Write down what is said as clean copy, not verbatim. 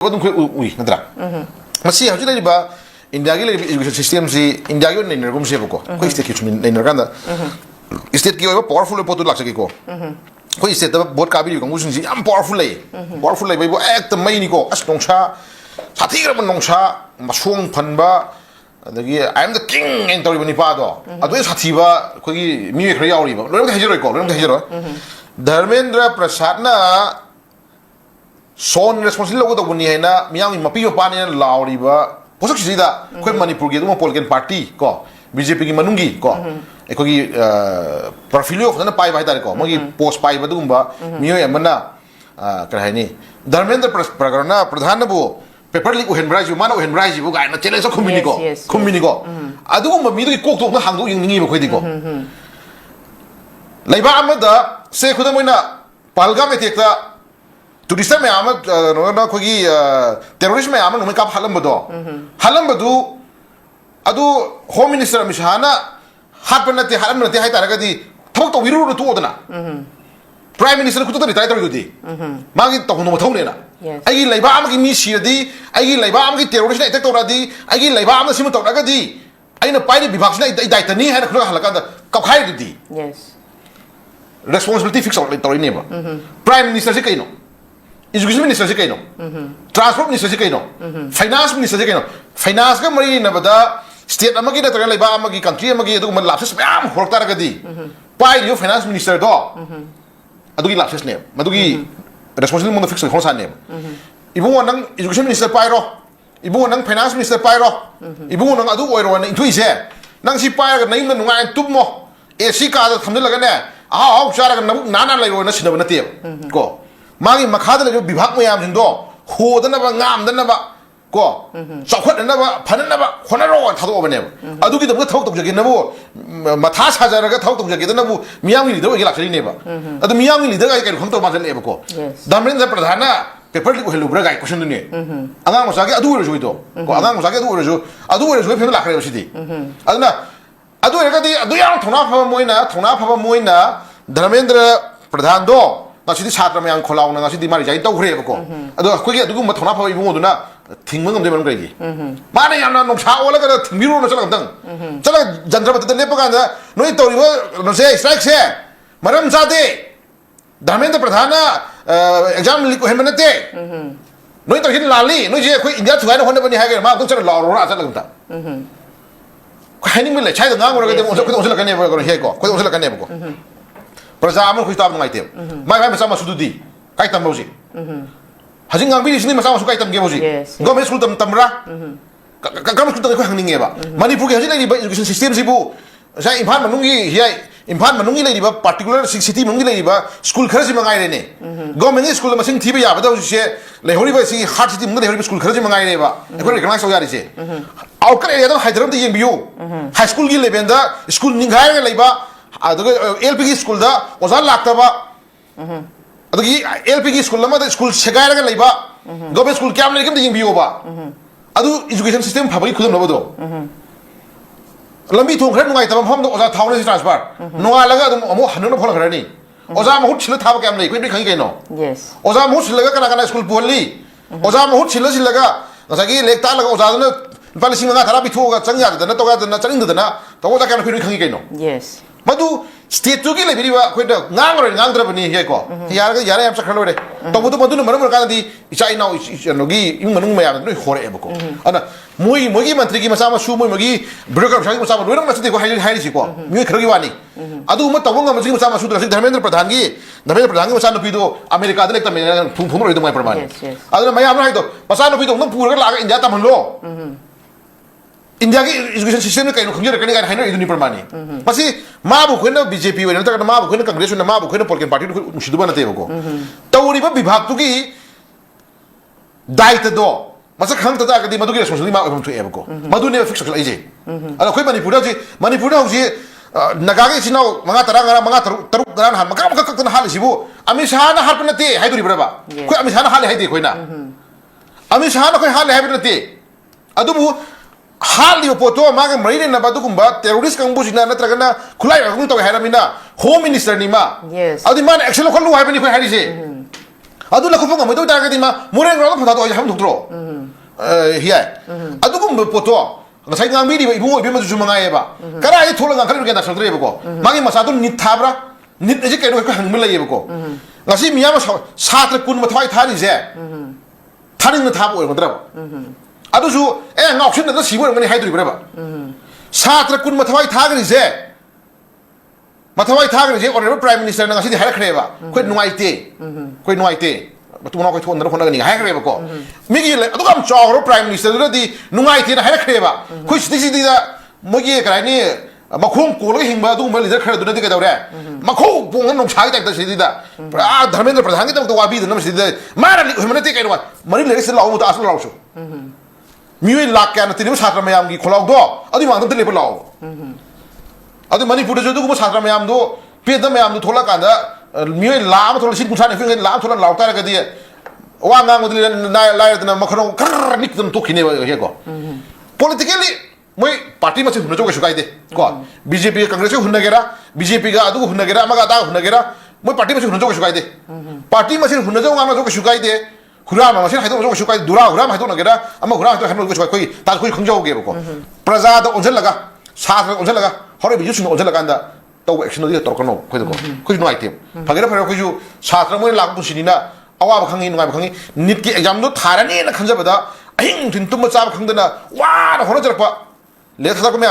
ꯑꯗꯨꯝ ꯑꯩꯈꯣꯏ ꯎꯏ ꯅꯠꯇ꯭ꯔꯥ ꯃꯁꯤ ꯍꯧꯖꯤꯛ ꯂꯩꯔꯤꯕ ꯏꯟꯗꯤꯌꯥꯒꯤ ꯂꯩꯔꯤꯕ ꯏꯗꯨꯀꯦꯁꯟ ꯁꯤꯁꯇꯦꯝꯁꯤ ꯏꯟꯗꯤꯌꯥꯒꯤ ꯑꯣꯏꯅ ꯅꯩꯅꯔꯒꯨꯝꯁꯦꯕꯀꯣ ꯑꯩꯈꯣꯏ ꯁ꯭ꯇꯦꯠꯀꯤ ꯁꯨꯝ ꯅꯩꯅꯔꯀꯥꯟꯗ ꯏꯁꯇꯦꯠꯀꯤ ꯑꯣꯏꯕ ꯄꯥꯋꯔꯐꯨꯜ ꯑꯣꯏꯕ ꯄꯣꯠꯇꯨ ꯂꯥꯛꯆꯒꯦꯀꯣ ꯑꯩꯈꯣꯏ ꯏꯁꯇꯦꯠꯇ ꯚꯣꯠ ꯀꯥꯕꯤꯔꯤꯕ ꯀꯥꯡꯕꯨꯁꯤꯡꯁꯤ ꯌꯥꯝ ꯄꯥꯋꯔꯐꯨꯜ ꯂꯩꯌꯦ ꯄꯥꯋꯔꯐꯨꯜ ꯂꯩꯕꯩꯕꯨ ꯍꯦꯛꯇ ꯃꯩꯅꯤꯀꯣ ꯑꯁ ꯅꯣꯡꯁꯥ ꯁꯥꯊꯤꯈ꯭ꯔꯕ ꯅꯣꯡꯁꯥ ꯃꯁꯣꯡ ꯐꯟꯕ ꯑꯗꯒꯤ ꯑꯥꯏ ꯑꯦꯝ ꯗ ꯀꯤꯡ ꯍꯥꯏꯅ ꯇꯧꯔꯤꯕ ꯅꯤꯄꯥꯗꯣ ꯑꯗꯨꯒꯤ ꯁꯥꯊꯤꯕ ꯑꯩꯈꯣꯏꯒꯤ ꯃꯤꯑꯣꯏ ꯈꯔ ꯌꯥꯎꯔꯤꯕ ꯂꯣꯏꯅꯃꯛꯇꯤ ꯍꯥꯏꯖꯔꯣꯏꯀꯣ ꯂꯣꯏꯅꯃꯛꯇꯤ ꯍꯥꯏꯖꯔꯣꯏ ꯙꯔꯃꯦꯟꯗ꯭ꯔ ꯄ꯭ꯔꯁꯥꯗꯅ ꯁꯣꯟ ꯔꯦꯁꯄꯣꯟꯁꯤꯕꯤꯂꯤ ꯂꯧꯒꯗꯧꯕꯅꯤ ꯍꯥꯏꯅ ꯃꯤꯌꯥꯝꯒꯤ ꯃꯄꯤ ꯃꯄꯥꯅꯦꯅ ꯂꯥꯎꯔꯤꯕ ꯄꯣꯠꯁꯛꯁꯤꯗ ꯑꯩꯈꯣꯏ ꯃꯅꯤꯄꯨꯔꯒꯤ ꯑꯗꯨꯝ ꯄꯣꯂꯤꯇꯤꯀꯦꯜ ꯄꯥꯔꯇꯤ ꯀꯣ ꯕꯤꯖꯦꯄꯤꯒꯤ ꯃꯅꯨꯡꯒꯤ ꯀꯣ ꯑꯩꯈꯣꯏꯒꯤ ꯄꯔꯐꯤꯂꯤꯑꯣ ꯐꯖꯅ ꯄꯥꯏꯕ ꯍꯥꯏꯇꯥꯔꯦꯀꯣ ꯃꯣꯏꯒꯤ ꯄꯣꯁ ꯄꯥꯏꯕ ꯑꯗꯨꯒꯨꯝꯕ ꯃꯤꯑꯣꯏ ꯑꯃꯅ ꯀꯔꯤ ꯍꯥꯏꯅꯤ ꯙꯔꯃꯦꯟꯗ꯭ꯔ ꯄ꯭ꯔꯒꯔꯅ ꯄ꯭ꯔꯙꯥꯟꯅꯕꯨ ꯄꯦꯄꯔ ꯂꯤꯛ ꯑꯣꯏꯍꯟꯕ꯭ꯔꯥ ꯍꯥꯏꯁꯤꯕꯨ ꯃꯥꯅ ꯑꯣꯏꯍꯟꯕ꯭ꯔꯥ ꯍꯥꯏꯁꯤꯕꯨ ꯀꯥꯏꯅ ꯆꯦꯂꯦꯟꯖ ꯈꯨꯝꯃꯤꯅꯤꯀꯣ ꯈꯨꯝꯃꯤꯅꯤꯀꯣ ꯑꯗꯨꯒꯨꯝꯕ ꯃꯤꯗꯨꯒꯤ ꯀꯣꯛꯊꯣꯛꯅ ꯍꯥꯡꯗꯣꯛ ꯌꯦꯡꯅꯤꯡꯉꯤꯕ ꯑꯩꯈꯣꯏꯗꯤꯀꯣ ꯂꯩꯕꯥꯛ ꯑꯃꯗ ꯁꯦ ꯈꯨꯗꯝ ꯑꯣꯏꯅ ꯄꯍꯜꯒꯥꯝ ꯑꯦꯇꯦꯛꯇ ꯇꯨꯔꯤꯁꯇꯔ ꯃꯌꯥꯝ ꯑꯃ ꯑꯩꯈꯣꯏꯒꯤ ꯇꯦꯔꯣꯔꯤꯁ ꯃꯌꯥꯝ ꯑꯃ ꯅꯣꯡꯃꯩ ꯀꯥꯞ ꯍꯥꯠꯂꯝꯕꯗꯨ ꯑꯗꯨ ꯍꯣꯝ ꯃꯤꯅꯤꯁꯇꯔ ꯑꯃꯤꯠ ꯁꯥꯍꯅ ꯍꯥꯠꯄ ꯅꯠꯇꯦ ꯍꯥꯠꯂꯝꯕ ꯅꯠꯇꯦ ꯍꯥꯏꯇꯥꯔꯒꯗꯤ ꯊꯕꯛ ꯇꯧꯕꯤꯔꯨꯔ ꯇꯣꯛꯑꯣꯗꯅ ꯄ꯭ꯔꯥꯏꯝ ꯃꯤꯅꯤꯁꯇꯔ ꯈꯨꯗꯛꯇ ꯔꯤꯇꯥꯏꯔ ꯇꯧꯔꯤꯗꯨꯗꯤ ꯃꯥꯒꯤ ꯇꯧꯐꯝ ꯃꯊꯧꯅꯦꯅ ꯑꯩꯒꯤ ꯂꯩꯕꯥꯛ ꯑꯃꯒꯤ ꯃꯤ ꯁꯤꯔꯗꯤ ꯑꯩꯒꯤ ꯂꯩꯕꯥꯛ ꯑꯃꯒꯤ ꯇꯦꯔꯣꯔꯤꯁꯅ ꯑꯦꯇꯦꯛ ꯇꯧꯔꯛꯑꯗꯤ ꯑꯩꯒꯤ ꯂꯩꯕꯥꯛ ꯑꯃꯅ ꯁꯤꯃ ꯇꯧꯔꯛꯑꯒꯗꯤ ꯑꯩꯅ ꯄꯥꯏꯔꯤꯕ ꯕꯤꯚꯥꯒꯁꯤꯅ ꯑꯩ ꯗꯥꯏꯇꯅꯤ ꯍꯥꯏꯅ ꯈꯨꯗꯛ ꯍꯜꯂꯀꯥꯟꯗ ꯀꯞꯈꯥꯏꯔꯤꯗꯨꯗꯤ ꯔꯦꯁꯄꯣꯟꯁꯤꯕꯤꯂꯤꯇꯤ ꯐꯤꯛꯁ ꯇꯧꯔꯤꯅꯦꯕ ꯄ꯭ꯔꯥꯏꯝ ꯃꯤꯅꯤꯁꯇꯔꯁꯤ ꯀꯩꯅꯣ education minister kaino transport minister kaino finance minister kaino finance ka mari nabada state amagi na taga laiba amagi country amagi adu man lapses myam horok taragadi pai yo finance minister do adugi lapses ne madugi responsibility mon fix khon san ne ibu nang education minister pai ro ibu nang finance minister pai ro ibu nang adu oiro na inthui se nang si pai ga naim na nungai tummo ac ka da thamde laga ne ah chara ga nabu nana lairo na sinaba na te ko मागी मखाद ले जो विभाग में याम जिंदो होदनबा ngamदनबा को चौखटनबा फननबा खोनरो थादो बने अदुगी दम थौक तौजगे नबो मथा साजरगा थौक तौजगे दनबु मियामी लीडर ओगे लाखरी नेबा अदु मियामी लीडर गाय काय खंतो माजल लेबा को दामरेंद्र प्रधान पेपर लिक हेलुब्रा गाय क्वेश्चन दुने अंगांग मसागे अदु ओरजो इदो को अंगांग मसागे अदु ओरजो फेम लाखरे बसिदि अदुना अदु एरगदि अदु याम थोना फबा मोइना धर्मेंद्र प्रधान दो ngasi satra mayang kholau na ngasi di mari jai tau khre ko ado khoi gi adugu ma thona phawi bungo duna thingma ngam de man gi mane yamna nongsa ola ga thingbiru na chala dang chala jantra bat ne paga na noi tori bo no se strike se maram sa de dharmendra pradhan exam lik hen manate noi to hin lali noi je khoi india thuai na hon bani ha ga ma tung chala law ro ra chala gam ta khaining me le chai ga ngam ro ga de mo so la ka ne ba ko he ko ko so la ka ne ba ko प्रजा अमन खुश ताब नंगाइते my my मसा मसुदुदी काई तम बौजी हजिं गांबी सिनि मसा मसु काई तम गे बौजी गवर्नमेंट स्कूल तमरा गवर्नमेंट स्कूल तम हंगनिंगेबा मणिपुर के हजिं लाइबा एजुकेशन सिस्टम सिबु सा इम्फाल मनुंगी हियाय इम्फाल मनुंगी लाइबा पार्टिकुलर सिटी मनुंगी लाइबा स्कूल खरजि मंगाइरेने गवर्नमेंट स्कूल मसिंग थिबा याबदा से लेहरिबा सि हार्ट सिटी मंग लेहरिबा स्कूल खरजि मंगाइरेबा एखोर रिकग्नाइज तौ यारिसे आउटकर एरिया दम हाइदराबाद येंबियो हाई स्कूल गी लेबेंदा स्कूल निंगाइरगा लाइबा अदुगे एलपीगी स्कूल दा ओजा लाक्तबा अदुगी एलपीगी स्कूल मा स्कूल सेगाइरगा लैबा गवर्नमेंट स्कूल क्याम लेगम दिं बियोबा अदु एजुकेशन सिस्टम फबगी खुदम नबदो लंबी थों खरे नुगाइ तबम फम ओजा थावने ट्रांसफर नुगा लगा दम अमो हननो फोन खरनी ओजा महु छिल थाब क्याम लै कोइ खंgi कैनो यस ओजा महु छिलगा कना कना स्कूल पोली ओजा महु छिलगा नसागी लेकता लगा ओजा दन पाली सिंगा थारा बिथोगा चंग यादना तोगा दना चंग दना तोगा क्याम फिर खंgi कैनो यस मधु स्टेट की लेबिरिबा कोइदा ngang ngandrabani he ko yaraga yara yam sakha lore tobudu maduna maram kanadi ichai now nogi ing manung mayam noi hore ebo ko ana mogi mantri ki masama su mogi bureaucrat sagi masama loirang masati ko hairi si ko mi khrogi wani adu ma tawang ma sigi masama su da dharmendra pradhan gi masana pido america da lekta me phum roi do mai pramani aduna mayam ra haido masana pido ngam puraga laga india tamlo India की education system में कहीं खंगे रखने का है ना इधर परमानी मसी माँ बुखने ना बीजेपी वाले ना माँ बुखने कांग्रेस ना माँ बुखने पॉलिटिकल पार्टी मुशिदु बनाते हैं वो तो उन्हीं पर विभाग तो की दायित्व दो मसा खंग तथा कदी मधु की रेस्पॉन्सिबिलिटी माँ हम छुए वो मधु ने फिक्स कर लीजिए अगर कोई मणिपुर हो जी नगागे चिनाव मंगा तरु दरान हाल मका मका कतना हाल सिबु अमित शाह ना हाल पनते है दुरी बराबा कोई अमित शाह ना हाल है दे कोई ना अमित शाह ना कोई हाल है पनते अदुबु हाल पोटो माग मरी ना बादुकुंबा टेररिस्ट कंबुसिना नत्रगना खुलाई रखुं तो हैरामिना होम मिनिस्टर निमा अदि मान एक्शन खलु हाइबनि खै हारिसे ꯑꯗꯨ ꯂꯧꯈꯠꯄ ꯉꯝꯃꯣꯏꯗꯧ ꯇꯥꯔꯒꯗꯤ ꯃꯥ ꯃꯣꯔꯦ ꯒ꯭ꯔꯥꯎꯟꯗ ꯐꯣꯟ ꯊꯥꯗꯣꯛꯑꯣ ꯍꯥꯏꯕ ꯊꯣꯛꯇ꯭ꯔꯣ ꯍꯤꯌꯥꯏ ꯑꯗꯨꯒꯨꯝꯕ ꯄꯣꯠꯇꯣ ꯉꯁꯥꯏ ꯉꯥꯡꯕꯤꯔꯤꯕ ꯏꯕꯨꯡ ꯑꯣꯏꯕꯤꯃꯗꯨꯁꯨ ꯃꯉꯥꯏꯌꯦꯕ ꯀꯗꯥꯏꯗ ꯊꯣꯛꯂꯒ ꯉꯥꯡꯈꯠꯂꯤꯕ ꯒ꯭ꯌꯥꯟ ꯇꯥꯁꯜꯂꯛꯇ꯭ꯔꯦꯕꯀꯣ ꯃꯥꯒꯤ ꯃꯆꯥꯗꯣ ꯅꯤꯠ ꯊꯥꯕ꯭ꯔꯥ ꯅꯤꯠ ꯑꯁꯤ ꯀꯩꯅꯣ ꯍꯪꯕ ꯂꯩꯌꯦꯕꯀꯣ ngasi miyama satra kun mathwai thani je thaning na thab oirmadra adu su ngausin na sibo ngani haidri braba satra kun mathwai thagri je honorable prime minister na ngasi haira khreba khoi nuaite batuna khoi thon na khona ni haira khreba ko migi le adu kam chawro prime minister di nuaite na haira khreba khoi sidi da mogi karani makhong kolga hingba du mal leader khara du na de kadawre makhong pong nong chai tak da sidi da dharmendra pradhan ki tak wabi na sidi mara li hmane te kainwa mari le se law mu ta asla law su miwi lak kan tin satra mayam gi kholaw do adi mang tam le pa law adi manipur de du ko satra mayam do pe da mayam du thola kan da miwi la ma thola sin ku thane fin la thola law ta ga di wa ngang du na la na makhano kar nik dum to khine he ko politically moi party ma se hunna joga shukai de ko BJP Congress hunna gera BJP ga adu hunna gera amaga da hunna gera moi party ma se hunna joga shukai de party ma se hunna joga ma joga shukai de hura ma se haido joga shukai dura hura ma haido na gera ama hura to hanol joga shukai ta khoi khungjau ge ko praja da onjel laga sa onjel laga hore bi yusu onjel laga nda to action di tor kono khoi ko khoi no item phagera phagera khoi ju satra moi lag bu sinina awa ba khangi ngai ba khangi nit ki exam do tharani na khanja bada ahing tin tum cha ba khangdana wa na hora jarpa ले था को मैं